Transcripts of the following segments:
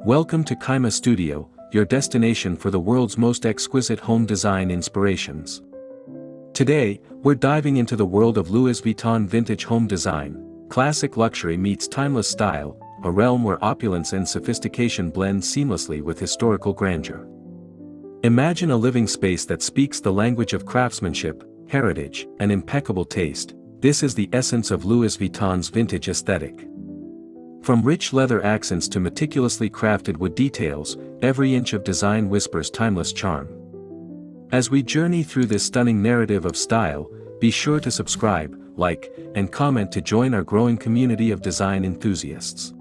Welcome to Kaima Studio, your destination for the world's most exquisite home design inspirations. Today, we're diving into the world of Louis Vuitton vintage home design. Classic luxury meets timeless style, a realm where opulence and sophistication blend seamlessly with historical grandeur. Imagine a living space that speaks the language of craftsmanship, heritage, and impeccable taste. This is the essence of Louis Vuitton's vintage aesthetic. From rich leather accents to meticulously crafted wood details, every inch of design whispers timeless charm. As we journey through this stunning narrative of style, be sure to subscribe, like, and comment to join our growing community of design enthusiasts.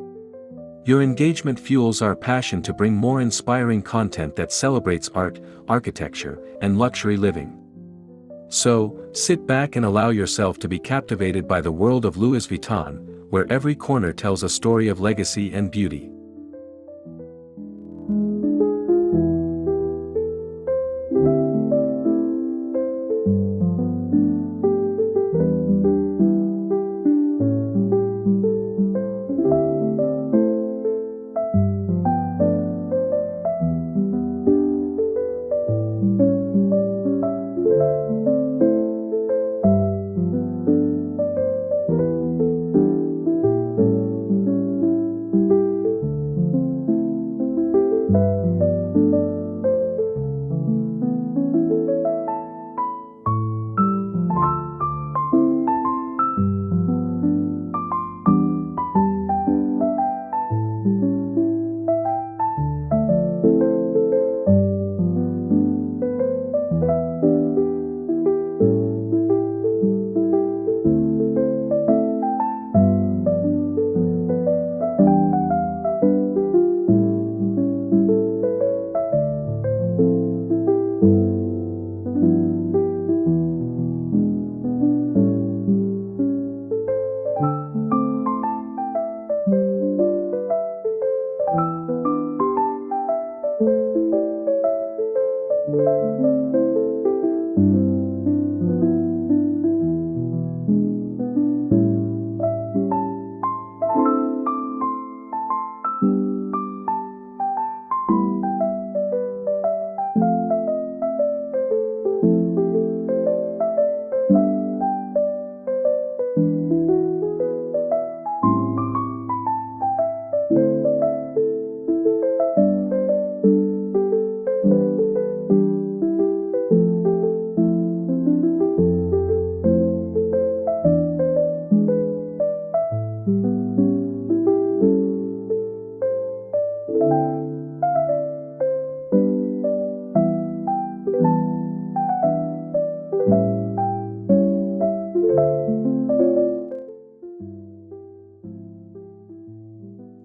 Your engagement fuels our passion to bring more inspiring content that celebrates art, architecture, and luxury living. So, sit back and allow yourself to be captivated by the world of Louis Vuitton, where every corner tells a story of legacy and beauty.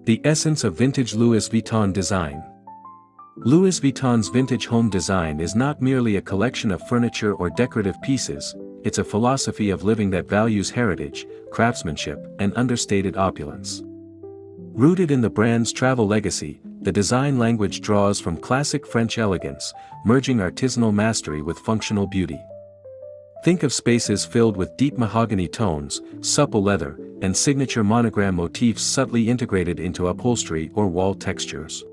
The essence of vintage Louis Vuitton design. Louis Vuitton's vintage home design is not merely a collection of furniture or decorative pieces, it's a philosophy of living that values heritage, craftsmanship, and understated opulence. Rooted in the brand's travel legacy, the design language draws from classic French elegance, merging artisanal mastery with functional beauty. Think of spaces filled with deep mahogany tones, supple leather, and signature monogram motifs subtly integrated into upholstery or wall textures.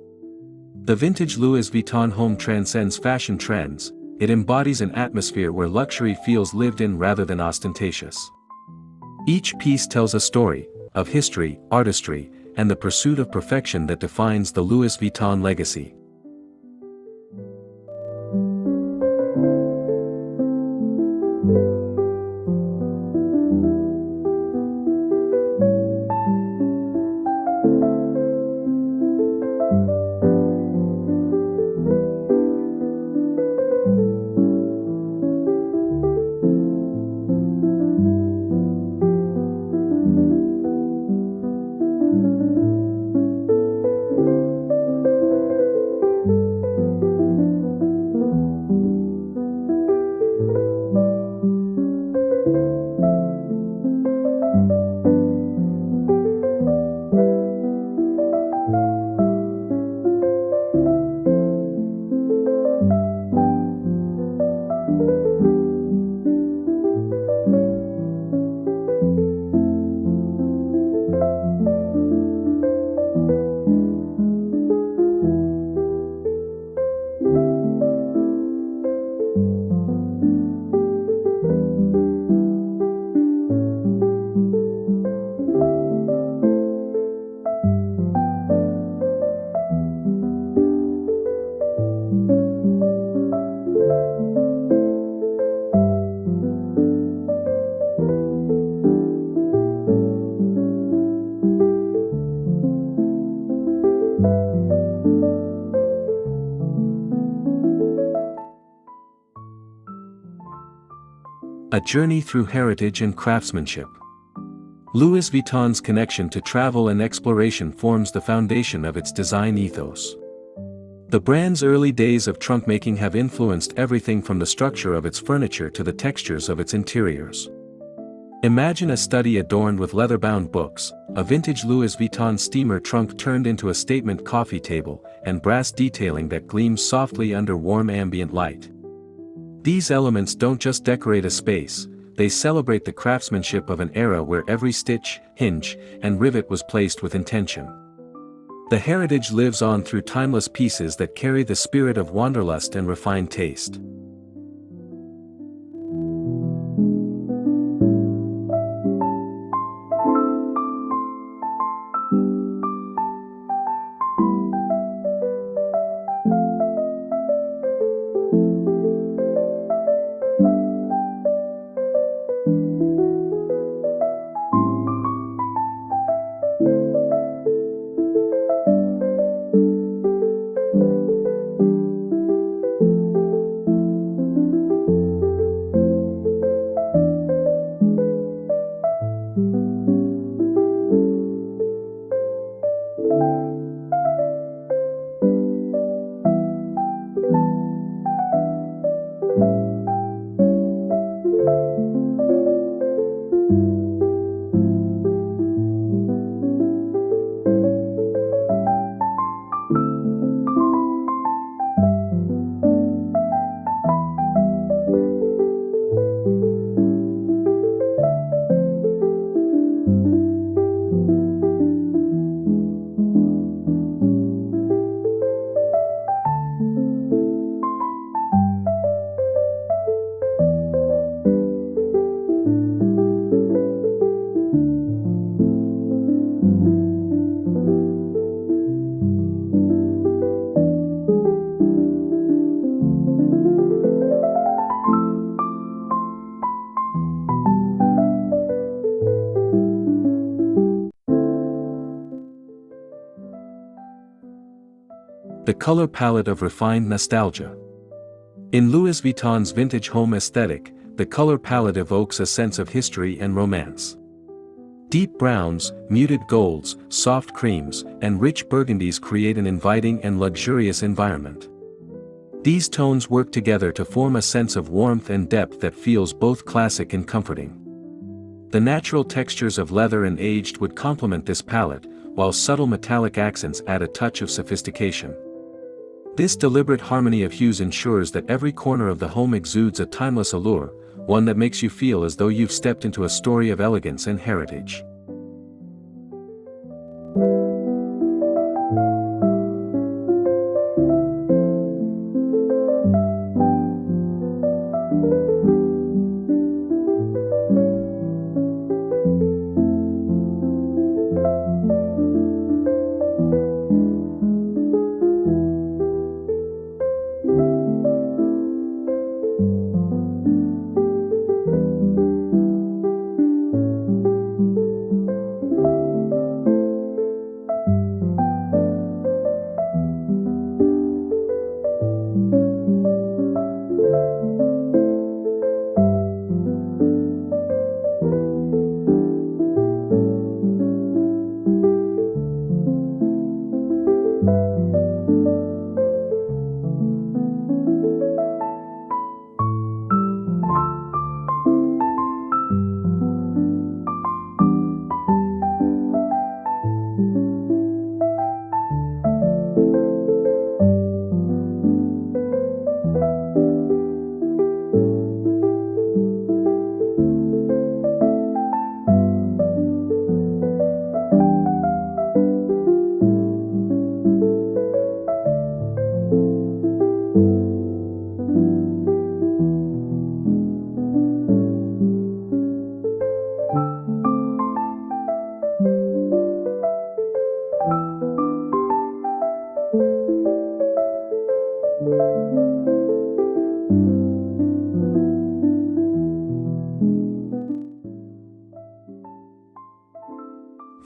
The vintage Louis Vuitton home transcends fashion trends, it embodies an atmosphere where luxury feels lived in rather than ostentatious. Each piece tells a story, of history, artistry, and the pursuit of perfection that defines the Louis Vuitton legacy. A journey through heritage and craftsmanship. Louis Vuitton's connection to travel and exploration forms the foundation of its design ethos. The brand's early days of trunk making have influenced everything from the structure of its furniture to the textures of its interiors. Imagine a study adorned with leather-bound books, a vintage Louis Vuitton steamer trunk turned into a statement coffee table, and brass detailing that gleams softly under warm ambient light. These elements don't just decorate a space, they celebrate the craftsmanship of an era where every stitch, hinge, and rivet was placed with intention. The heritage lives on through timeless pieces that carry the spirit of wanderlust and refined taste. The color palette of refined nostalgia. In Louis Vuitton's vintage home aesthetic, the color palette evokes a sense of history and romance. Deep browns, muted golds, soft creams, and rich burgundies create an inviting and luxurious environment. These tones work together to form a sense of warmth and depth that feels both classic and comforting. The natural textures of leather and aged wood complement this palette, while subtle metallic accents add a touch of sophistication. This deliberate harmony of hues ensures that every corner of the home exudes a timeless allure, one that makes you feel as though you've stepped into a story of elegance and heritage.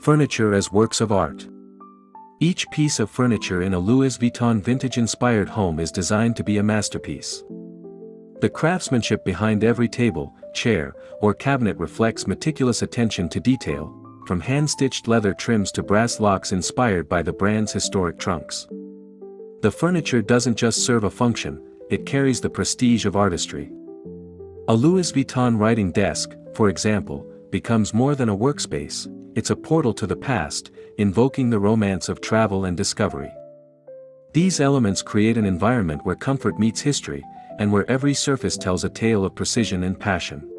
Furniture as works of art. Each piece of furniture in a Louis Vuitton vintage-inspired home is designed to be a masterpiece. The craftsmanship behind every table, chair, or cabinet reflects meticulous attention to detail, from hand-stitched leather trims to brass locks inspired by the brand's historic trunks. The furniture doesn't just serve a function, it carries the prestige of artistry. A Louis Vuitton writing desk, for example, becomes more than a workspace, it's a portal to the past, invoking the romance of travel and discovery. These elements create an environment where comfort meets history, and where every surface tells a tale of precision and passion.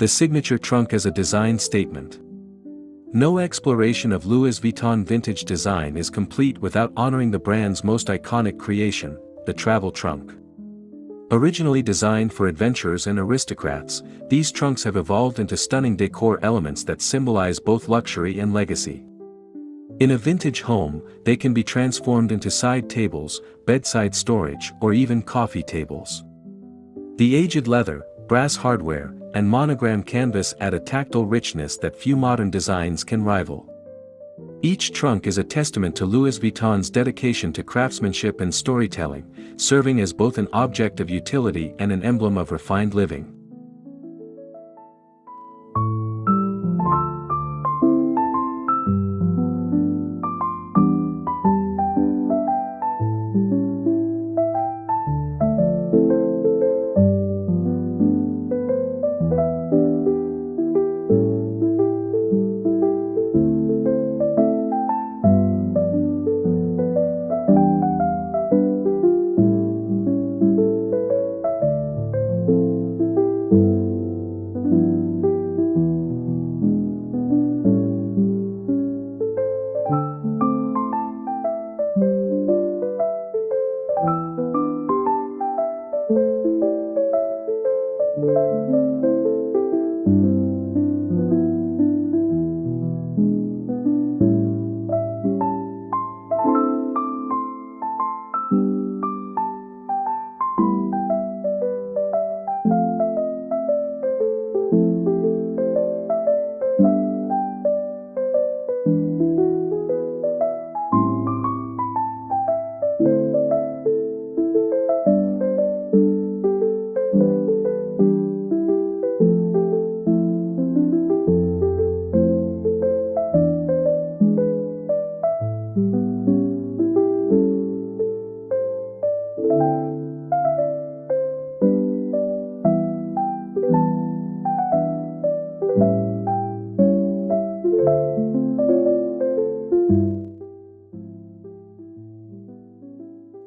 The signature trunk as a design statement. No exploration of Louis Vuitton vintage design is complete without honoring the brand's most iconic creation, the travel trunk. Originally designed for adventurers and aristocrats, these trunks have evolved into stunning decor elements that symbolize both luxury and legacy. In a vintage home, they can be transformed into side tables, bedside storage, or even coffee tables. The aged leather, brass hardware, and monogram canvas add a tactile richness that few modern designs can rival. Each trunk is a testament to Louis Vuitton's dedication to craftsmanship and storytelling, serving as both an object of utility and an emblem of refined living.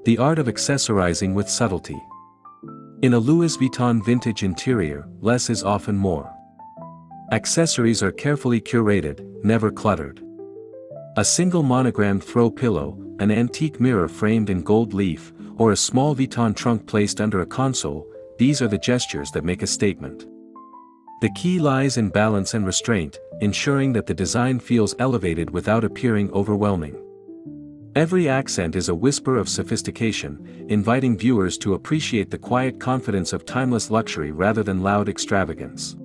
The art of accessorizing with subtlety. In a Louis Vuitton vintage interior, less is often more. Accessories are carefully curated, never cluttered. A single monogrammed throw pillow, an antique mirror framed in gold leaf, or a small Vuitton trunk placed under a console, these are the gestures that make a statement. The key lies in balance and restraint, ensuring that the design feels elevated without appearing overwhelming. Every accent is a whisper of sophistication, inviting viewers to appreciate the quiet confidence of timeless luxury rather than loud extravagance.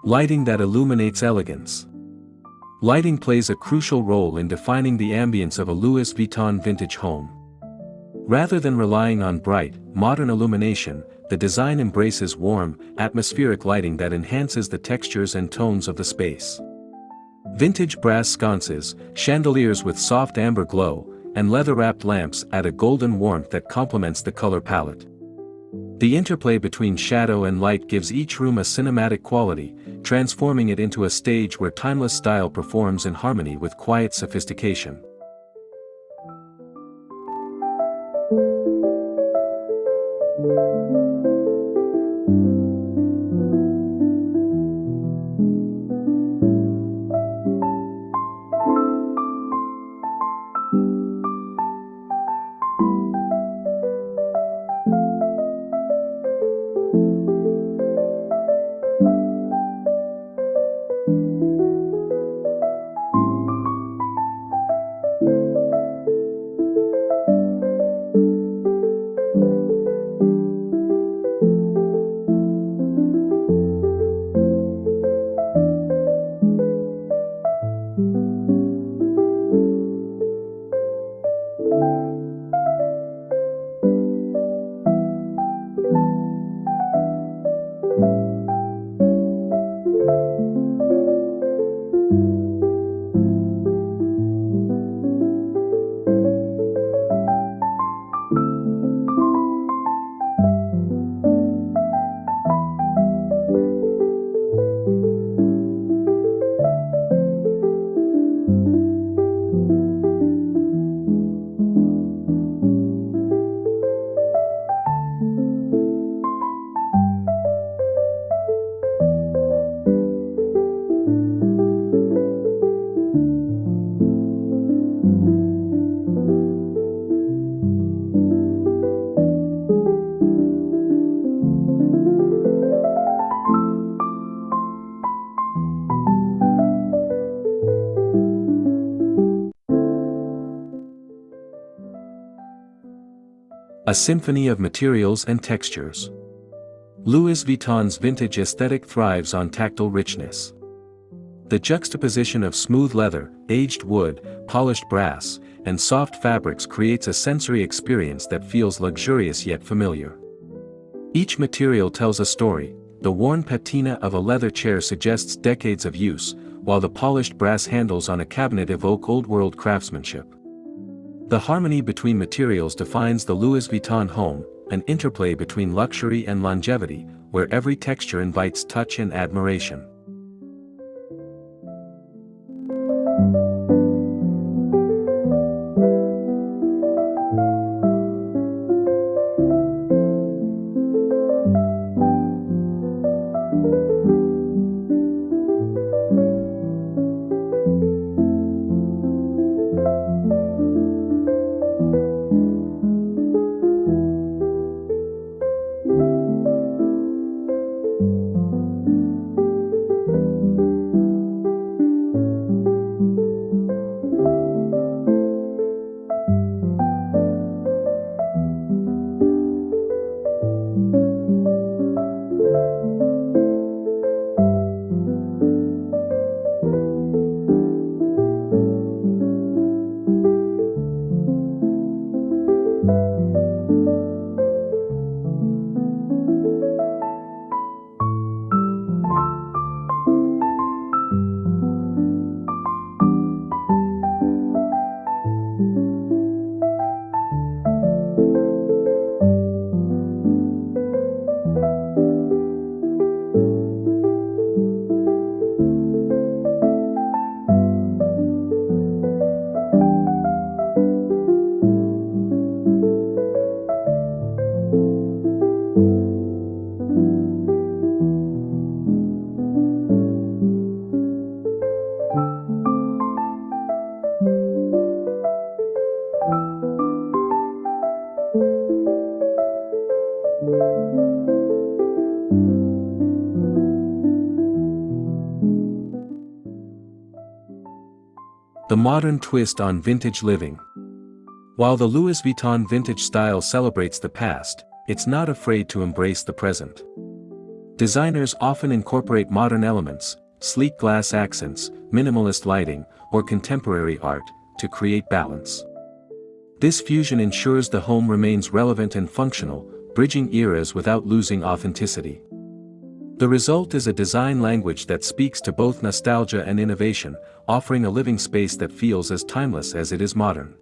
Lighting that illuminates elegance. Lighting plays a crucial role in defining the ambience of a Louis Vuitton vintage home. Rather than relying on bright, modern illumination, the design embraces warm, atmospheric lighting that enhances the textures and tones of the space. Vintage brass sconces, chandeliers with soft amber glow, and leather-wrapped lamps add a golden warmth that complements the color palette. The interplay between shadow and light gives each room a cinematic quality, transforming it into a stage where timeless style performs in harmony with quiet sophistication. A symphony of materials and textures. Louis Vuitton's vintage aesthetic thrives on tactile richness. The juxtaposition of smooth leather, aged wood, polished brass, and soft fabrics creates a sensory experience that feels luxurious yet familiar. Each material tells a story. The worn patina of a leather chair suggests decades of use, while the polished brass handles on a cabinet evoke old-world craftsmanship. The harmony between materials defines the Louis Vuitton home, an interplay between luxury and longevity, where every texture invites touch and admiration. The modern twist on vintage living. While the Louis Vuitton vintage style celebrates the past, it's not afraid to embrace the present. Designers often incorporate modern elements, sleek glass accents, minimalist lighting, or contemporary art, to create balance. This fusion ensures the home remains relevant and functional, bridging eras without losing authenticity. The result is a design language that speaks to both nostalgia and innovation, offering a living space that feels as timeless as it is modern.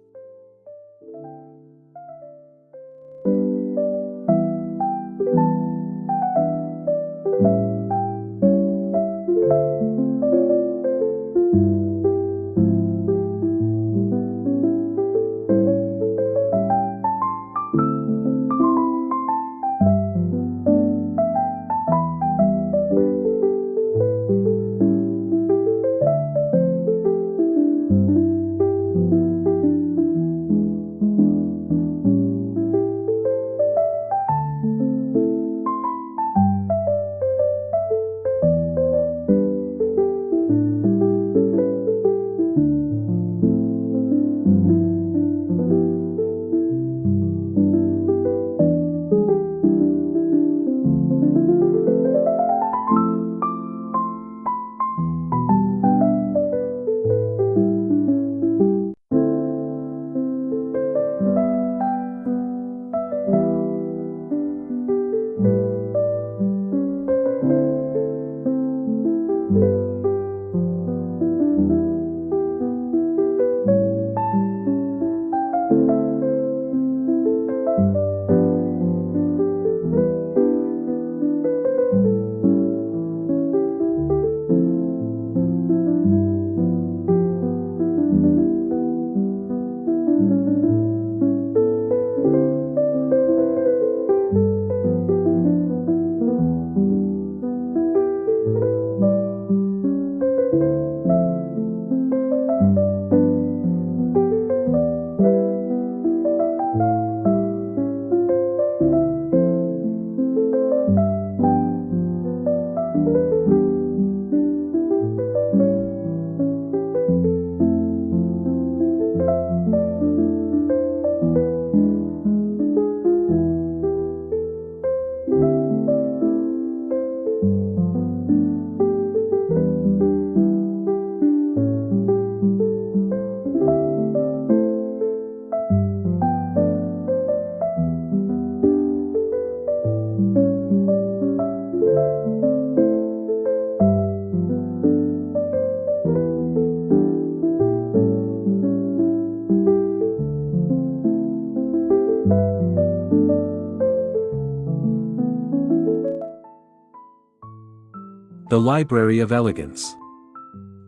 The Library of Elegance.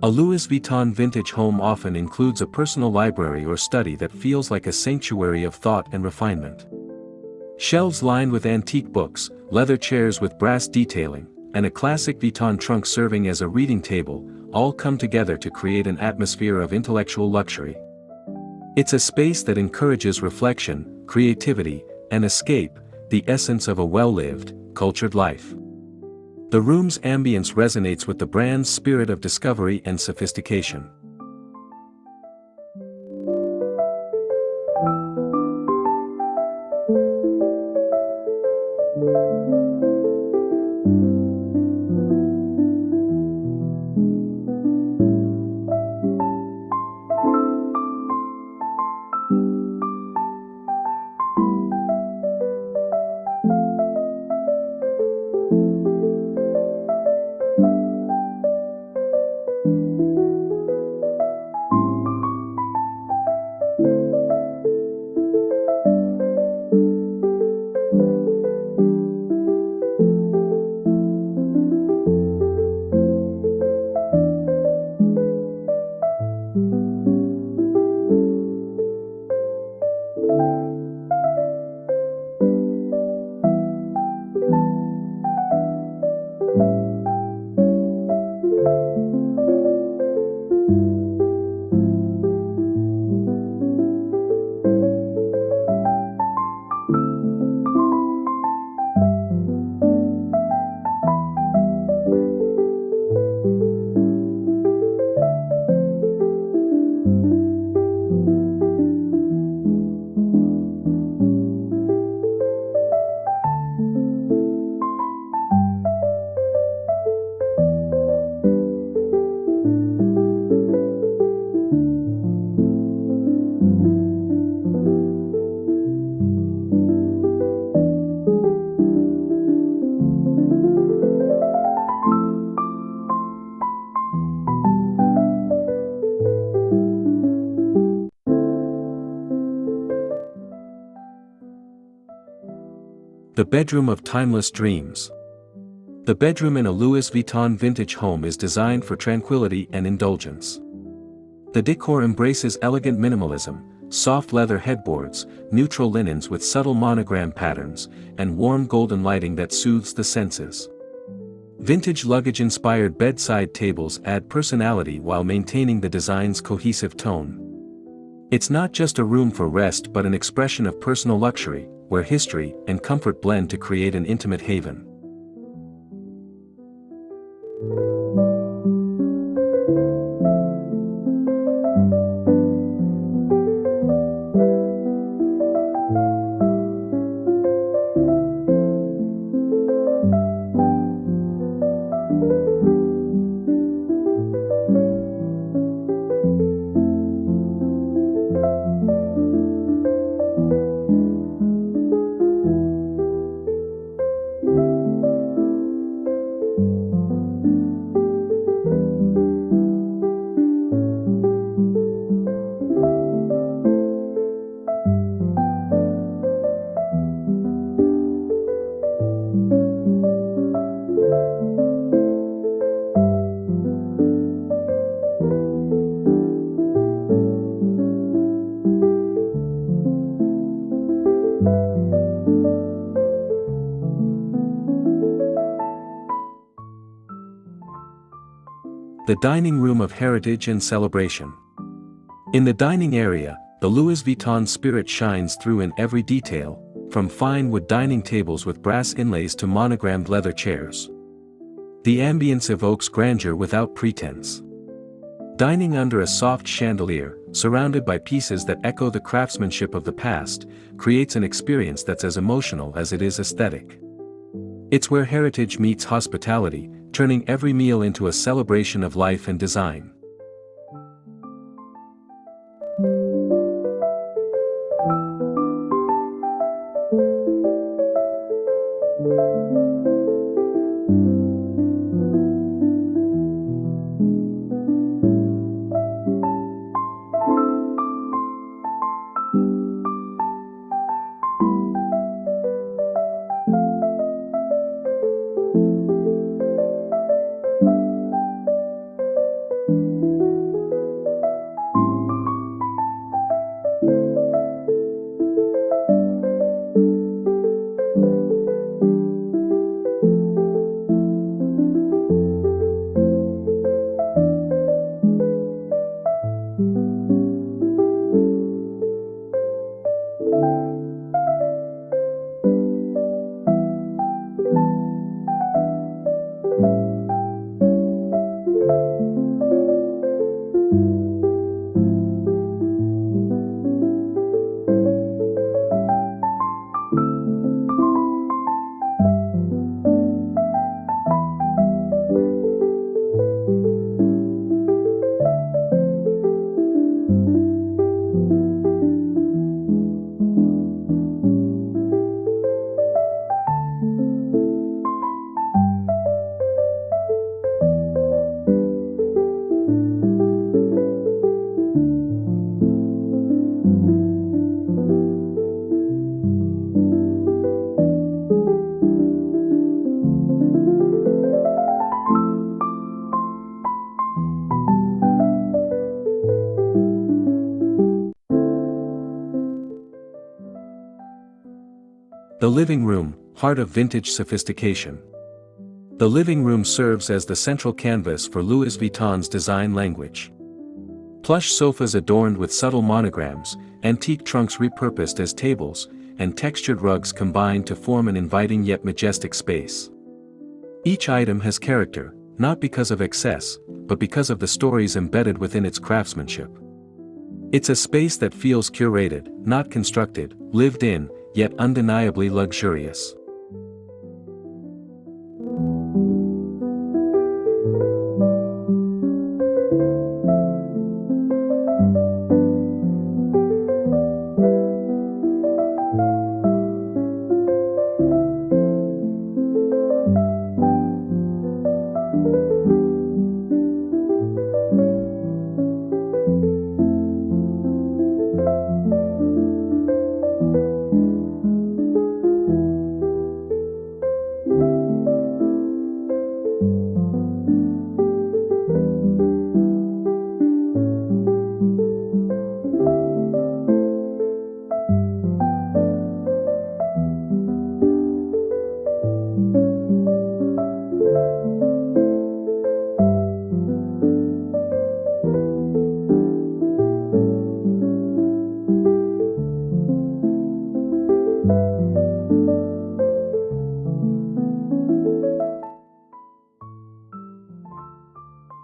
A Louis Vuitton vintage home often includes a personal library or study that feels like a sanctuary of thought and refinement. Shelves lined with antique books, leather chairs with brass detailing, and a classic Vuitton trunk serving as a reading table, all come together to create an atmosphere of intellectual luxury. It's a space that encourages reflection, creativity, and escape, the essence of a well-lived, cultured life. The room's ambience resonates with the brand's spirit of discovery and sophistication. The bedroom of timeless dreams. The bedroom in a Louis Vuitton vintage home is designed for tranquility and indulgence. The decor embraces elegant minimalism, soft leather headboards, neutral linens with subtle monogram patterns, and warm golden lighting that soothes the senses. Vintage luggage-inspired bedside tables add personality while maintaining the design's cohesive tone. It's not just a room for rest but an expression of personal luxury, where history and comfort blend to create an intimate haven. The dining room of heritage and celebration. In the dining area, the Louis Vuitton spirit shines through in every detail, from fine wood dining tables with brass inlays to monogrammed leather chairs. The ambience evokes grandeur without pretense. Dining under a soft chandelier, surrounded by pieces that echo the craftsmanship of the past, creates an experience that's as emotional as it is aesthetic. It's where heritage meets hospitality, turning every meal into a celebration of life and design. The living room, heart of vintage sophistication. The living room serves as the central canvas for Louis Vuitton's design language. Plush sofas adorned with subtle monograms, antique trunks repurposed as tables, and textured rugs combine to form an inviting yet majestic space. Each item has character, not because of excess, but because of the stories embedded within its craftsmanship. It's a space that feels curated, not constructed, lived in, yet undeniably luxurious.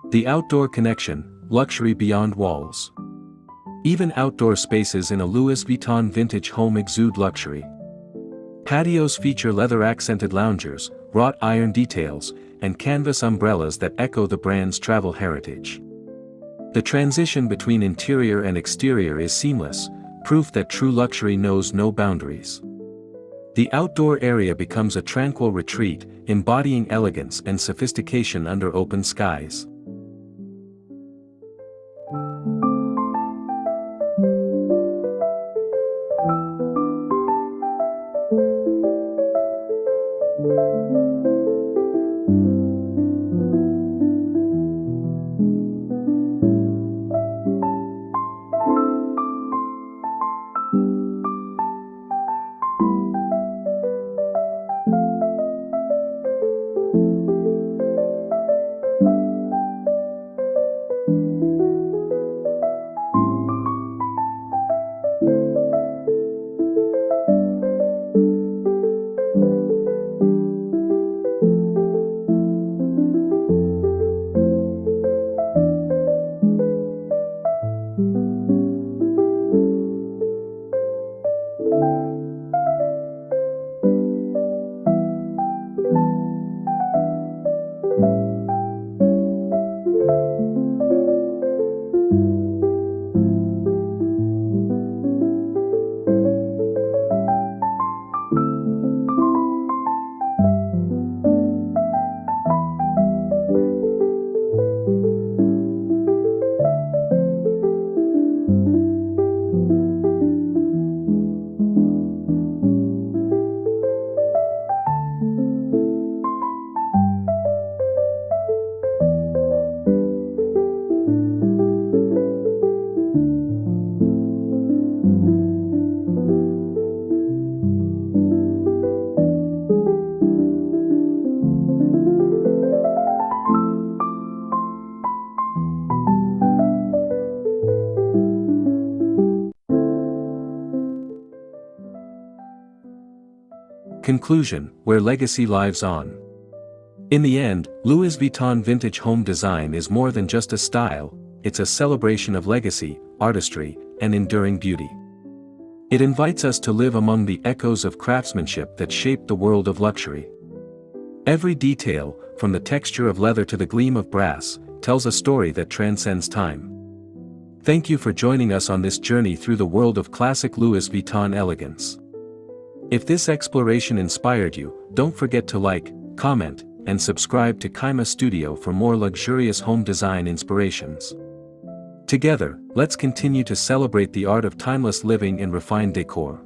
The outdoor connection, luxury beyond walls. Even outdoor spaces in a Louis Vuitton vintage home exude luxury. Patios feature leather-accented loungers, wrought iron details, and canvas umbrellas that echo the brand's travel heritage. The transition between interior and exterior is seamless, proof that true luxury knows no boundaries. The outdoor area becomes a tranquil retreat, embodying elegance and sophistication under open skies. Conclusion, where legacy lives on. In the end, Louis Vuitton vintage home design is more than just a style, it's a celebration of legacy, artistry, and enduring beauty. It invites us to live among the echoes of craftsmanship that shaped the world of luxury. Every detail, from the texture of leather to the gleam of brass, tells a story that transcends time. Thank you for joining us on this journey through the world of classic Louis Vuitton elegance. If this exploration inspired you, don't forget to like, comment, and subscribe to Kaima Studio for more luxurious home design inspirations. Together, let's continue to celebrate the art of timeless living and refined decor.